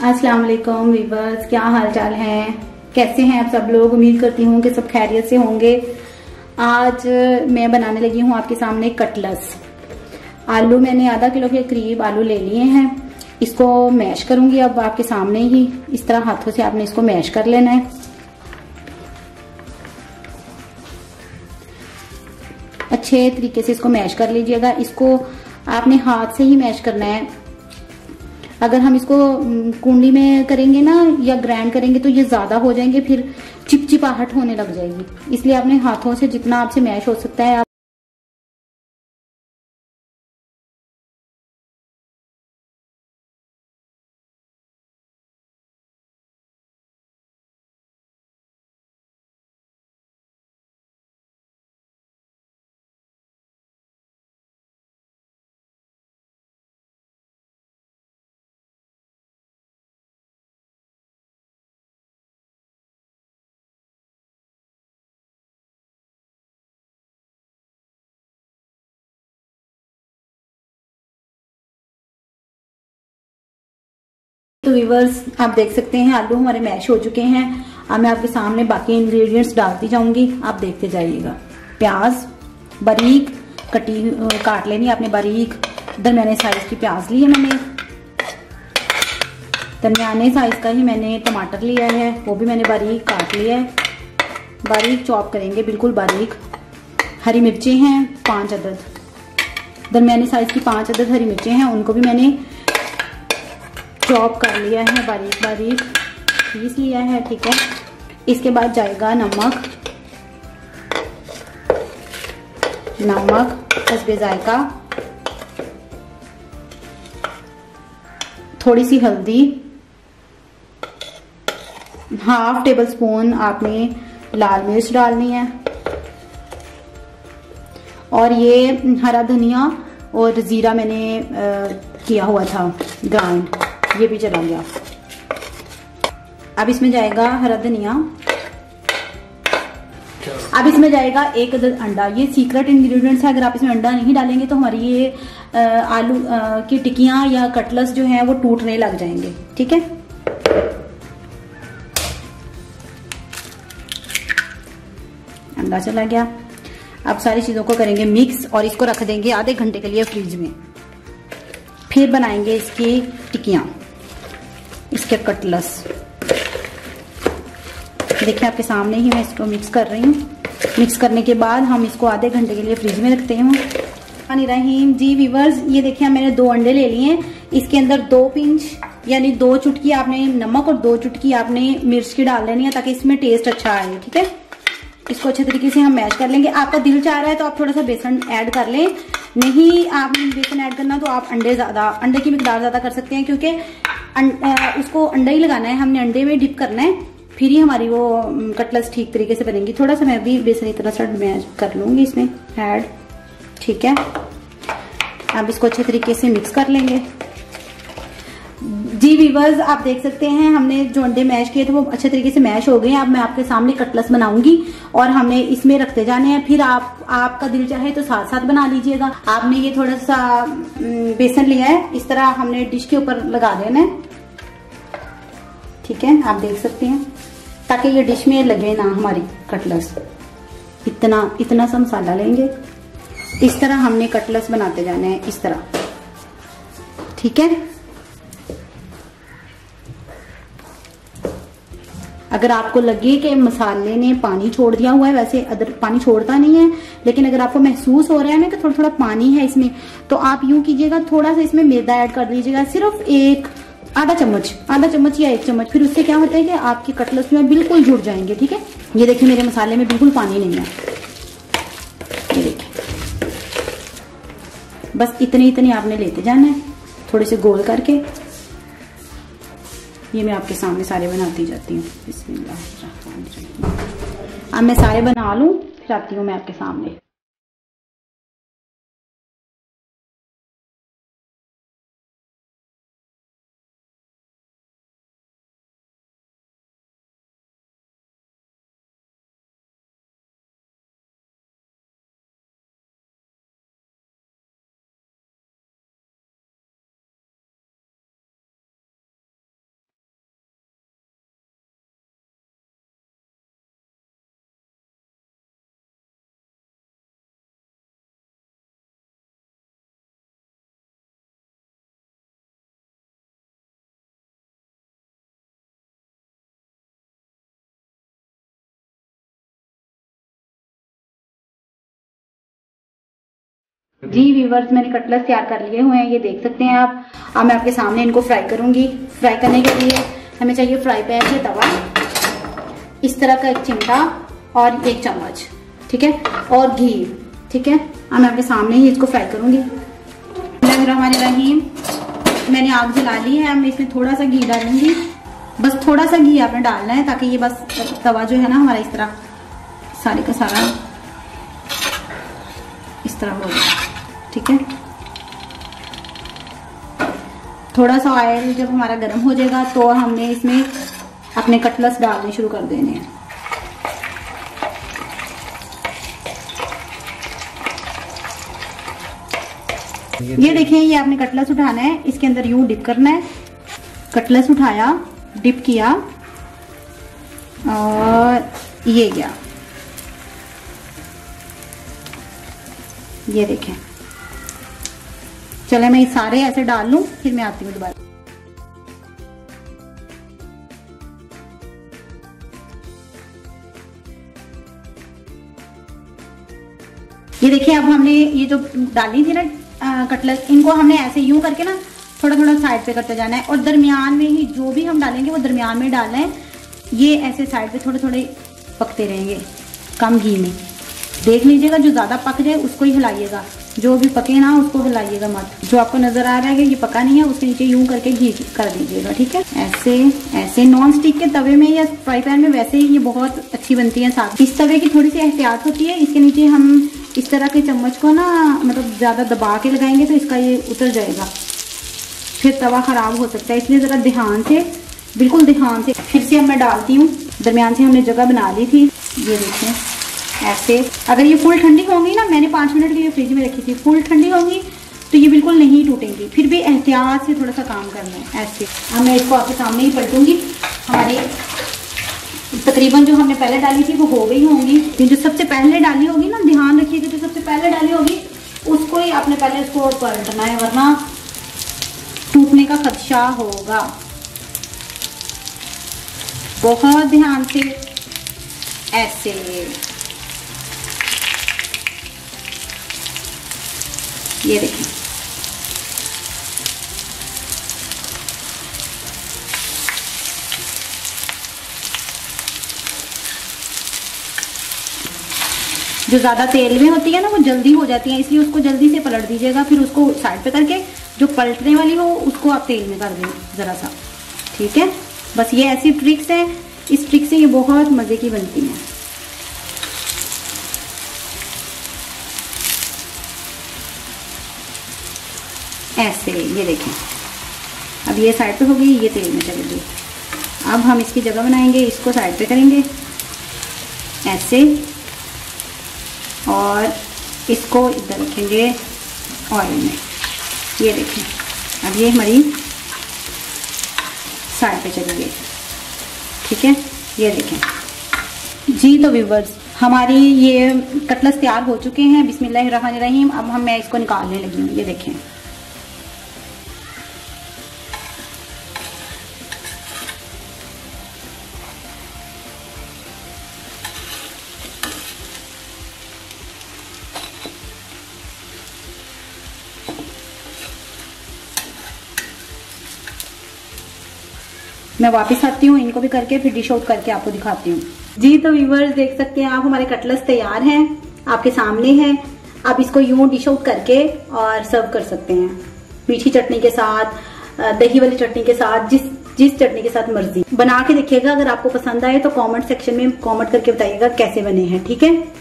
अस्सलाम वालेकुम वीवर्स, क्या हाल चाल है, कैसे हैं आप सब लोग। उम्मीद करती हूँ कि सब खैरियत से होंगे। आज मैं बनाने लगी हूँ आपके सामने कटलेट्स। आलू मैंने आधा किलो के करीब आलू ले लिए हैं। इसको मैश करूंगी अब आपके सामने ही। इस तरह हाथों से आपने इसको मैश कर लेना है। अच्छे तरीके से इसको मैश कर लीजिएगा। इसको आपने हाथ से ही मैश करना है। अगर हम इसको कुंडी में करेंगे ना या ग्राइंड करेंगे तो ये ज्यादा हो जाएंगे, फिर चिपचिपाहट होने लग जाएगी। इसलिए आपने हाथों से जितना आपसे मैश हो सकता है आप तो व्यूअर्स आप देख सकते हैं आलू हमारे मैश हो चुके हैं। अब मैं आपके सामने बाकी इंग्रेडिएंट्स डालती जाऊंगी, आप देखते जाइएगा। प्याज बारीक काट लेनी आपने बारीक। दरमियाने साइज की प्याज ली है मैंने। दरमियाने साइज का ही मैंने टमाटर लिया है, वो भी मैंने बारीक काट लिया है। बारीक चॉप करेंगे, बिल्कुल बारीक। हरी मिर्चें हैं 5 अदद, दरमियाने साइज की 5 अदद हरी मिर्चें हैं, उनको भी मैंने चॉप कर लिया है, बारीक बारीक पीस लिया है। ठीक है, इसके बाद जाएगा नमक हस्बे जायका, थोड़ी सी हल्दी, हाफ टेबल स्पून आपने लाल मिर्च डालनी है, और ये हरा धनिया और जीरा मैंने किया हुआ था ग्राइंड, ये भी चला गया। अब इसमें जाएगा हरा धनिया। अब इसमें जाएगा 1 अदद अंडा। ये सीक्रेट इंग्रेडिएंट्स है, अगर आप इसमें अंडा नहीं डालेंगे तो हमारी ये आलू की टिक्कियां या कटलेट्स जो हैं वो टूटने लग जाएंगे। ठीक है, अंडा चला गया। अब सारी चीजों को करेंगे मिक्स और इसको रख देंगे आधे घंटे के लिए फ्रिज में। फिर बनाएंगे इसकी टिक्कियां, इसके कटलेट्स। देखिए आपके सामने ही मैं इसको मिक्स कर रही हूँ। मिक्स करने के बाद हम इसको आधे घंटे के लिए फ्रिज में रखते हैं। रहीम जी व्यूअर्स, ये देखिए मैंने 2 अंडे ले लिए हैं। इसके अंदर 2 पिंच यानी 2 चुटकी आपने नमक और 2 चुटकी आपने मिर्च की डाल लेनी है, ताकि इसमें टेस्ट अच्छा आए। ठीक है, इसको अच्छे तरीके से हम मैश कर लेंगे। आपका दिल चाह रहा है तो आप थोड़ा सा बेसन ऐड कर लें, नहीं आपने बेसन ऐड करना तो आप अंडे की मिकदार ज्यादा कर सकते हैं, क्योंकि उसको अंडा ही लगाना है, हमने अंडे में डिप करना है, फिर ही हमारी वो कटलेट्स ठीक तरीके से बनेंगी। थोड़ा सा मैं भी बेसन इतना सा मैश कर लूंगी इसमें ऐड। ठीक है, अब इसको अच्छे तरीके से मिक्स कर लेंगे। जी व्यूअर्स, आप देख सकते हैं हमने जो अंडे मैश किए थे वो अच्छे तरीके से मैश हो गए। अब मैं आपके सामने कटलेट्स बनाऊंगी और हमने इसमें रखते जाने हैं। फिर आपका दिल चाहे तो साथ साथ बना लीजिएगा। आपने ये थोड़ा सा बेसन लिया है, इस तरह हमने डिश के ऊपर लगा देना है। ठीक है, आप देख सकते हैं, ताकि ये डिश में लगे ना हमारी कटलेट्स। इतना सा मसाला लेंगे, इस तरह हमने कटलेट्स बनाते जाने हैं, इस तरह। ठीक है, अगर आपको लगे कि मसाले ने पानी छोड़ दिया हुआ है, वैसे अदर पानी छोड़ता नहीं है, लेकिन अगर आपको महसूस हो रहा है ना कि थोड़ा थोड़ा पानी है इसमें, तो आप यूं कीजिएगा, थोड़ा सा इसमें मैदा ऐड कर दीजिएगा, सिर्फ आधा चम्मच या 1 चम्मच। फिर उससे क्या होता है कि आपकी कटलेट्स में बिल्कुल जुड़ जाएंगे। ठीक है, ये देखिए मेरे मसाले में बिल्कुल पानी नहीं है, ये देखिए। बस इतने आपने लेते जाना है, थोड़े से गोल करके। ये मैं आपके सामने सारे बनाती जाती हूँ। बिस्मिल्लाह। अब मैं सारे बना लूं, फिर आती हूँ मैं आपके सामने। जी व्यूअर्स, मैंने कटलेट्स तैयार कर लिए हुए हैं, ये देख सकते हैं आप। अब मैं आपके सामने इनको फ्राई करूंगी। फ्राई करने के लिए हमें चाहिए फ्राई पैन से तवा, इस तरह का एक चिमटा और एक चम्मच, ठीक है, और घी, ठीक है। अब मैं आपके सामने ही इसको फ्राई करूंगी। बिस्मिल्लाहिर्रहमानिर्रहीम। मैंने आग जला ली है। अब मैं इसमें थोड़ा सा घी डालूंगी, बस थोड़ा सा घी आपने डालना है ताकि ये बस तवा जो है ना हमारा इस तरह सारे का सारा इस तरह हो जाए, ठीक है। थोड़ा सा ऑयल जब हमारा गर्म हो जाएगा तो हमने इसमें अपने कटलेट्स डालने शुरू कर देने हैं। ये देखें, ये आपने कटलेट्स उठाना है, इसके अंदर यूं डिप करना है। कटलेट्स उठाया, डिप किया और ये गया, ये देखें। चले मैं सारे ऐसे डाल लूं, फिर मैं आती हूँ दोबारा। ये देखिए, अब हमने ये जो डाली थी ना कटलेट्स, इनको हमने ऐसे यूं करके ना थोड़ा थोड़ा साइड पे करते जाना है और दरमियान में ही जो भी हम डालेंगे वो दरमियान में डालना है। ये ऐसे साइड पे थोड़े थोड़े पकते रहेंगे कम घी में। देख लीजिएगा, जो ज्यादा पक जाए उसको ही हिलाइएगा, जो भी पके ना उसको हिलाइएगा मत। जो आपको नजर आ रहा है कि ये पका नहीं है, उसके नीचे यूं करके घी कर दीजिएगा, ठीक है। ऐसे ऐसे नॉन स्टिक के तवे में या फ्राई पैन में वैसे ही ये बहुत अच्छी बनती है। साथ इस तवे की थोड़ी सी एहतियात होती है, इसके नीचे हम इस तरह के चम्मच को ना मतलब ज्यादा दबा के लगाएंगे तो इसका ये उतर जाएगा, फिर तवा खराब हो सकता है। इसलिए जरा ध्यान से, बिल्कुल ध्यान से। फिर से अब मैं डालती हूँ, दरमियान से हमने जगह बना ली थी। ये देखिए ऐसे, अगर ये फुल ठंडी होंगी ना, मैंने 5 मिनट के लिए फ्रिज में रखी थी, फुल ठंडी होंगी तो ये बिल्कुल नहीं टूटेंगी। फिर भी एहतियात से थोड़ा सा काम करना है ऐसे। अब मैं इसको आपके सामने ही पलटूंगी। हमारी तकरीबन जो हमने पहले डाली थी वो हो गई होंगी। जो सबसे पहले डाली होगी ना, ध्यान रखिएगा, जो सबसे पहले डाली होगी उसको ही आपने पहले उसको पलटना है, वरना टूटने का खदशा होगा। बहुत ध्यान से ऐसे। ये देखें, जो ज्यादा तेल में होती है ना वो जल्दी हो जाती है, इसलिए उसको जल्दी से पलट दीजिएगा। फिर उसको साइड पे करके जो पलटने वाली हो उसको आप तेल में कर दें जरा सा, ठीक है। बस ये ऐसी ट्रिक्स है, इस ट्रिक से ये बहुत मजे की बनती है। ऐसे, ये देखें, अब ये साइड पे हो गई, ये तेल में चली गई। अब हम इसकी जगह बनाएंगे, इसको साइड पे करेंगे ऐसे और इसको इधर रखेंगे ऑयल में। ये देखें, अब ये हमारी साइड पे चली गई, ठीक है। ये देखें जी। तो व्यूअर्स, हमारी ये कटलेट्स तैयार हो चुके हैं। बिस्मिल्लाहिर्रहमानिर्रहीम। अब मैं इसको निकालने लगी हूँ। ये देखें, मैं वापस आती हूँ, इनको भी करके फिर डिश आउट करके आपको दिखाती हूँ। जी तो व्यूअर्स, देख सकते हैं आप, हमारे कटलेट्स तैयार हैं, आपके सामने हैं। आप इसको यूं डिश आउट करके और सर्व कर सकते हैं, मीठी चटनी के साथ, दही वाली चटनी के साथ, जिस चटनी के साथ मर्जी। बना के देखिएगा, अगर आपको पसंद आए तो कमेंट सेक्शन में कमेंट करके बताइएगा कैसे बने हैं, ठीक है।